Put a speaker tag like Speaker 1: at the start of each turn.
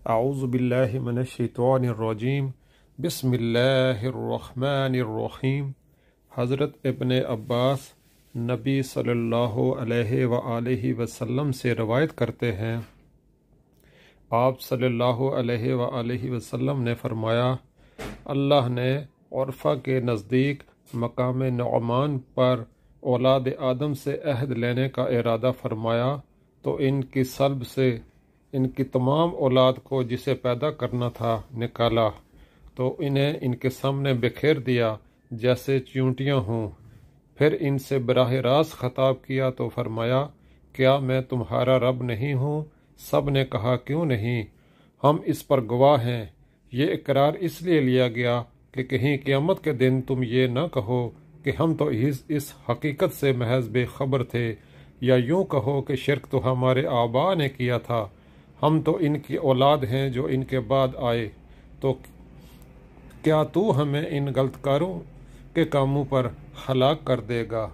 Speaker 1: اعوذ باللہ من الشیطان الرجیم بسم اللہ الرحمن الرحیم۔ حضرت ابن عباس نبی صلی اللہ علیہ وآلہ وسلم سے روایت کرتے ہیں، آپ صلی اللہ علیہ وآلہ وسلم نے فرمایا، اللہ نے عرفہ کے نزدیک مقام نعمان پر اولاد آدم سے عہد لینے کا ارادہ فرمایا تو ان کی صلب سے ان کی تمام اولاد کو جسے پیدا کرنا تھا نکالا تو انہیں ان کے سامنے بکھیر دیا جیسے چیونٹیاں ہوں، پھر ان سے براہ راست خطاب کیا تو فرمایا، کیا میں تمہارا رب نہیں ہوں؟ سب نے کہا، کیوں نہیں، ہم اس پر گواہ ہیں۔ یہ اقرار اس لیے لیا گیا کہ کہیں قیامت کے دن تم یہ نہ کہو کہ ہم تو اس حقیقت سے محض بے خبر تھے، یا یوں کہو کہ شرک تو ہمارے آباء نے کیا تھا، ہم تو ان کی اولاد ہیں جو ان کے بعد آئے، تو کیا تو ہمیں ان غلط کاروں کے کاموں پر ہلاک کر دے گا؟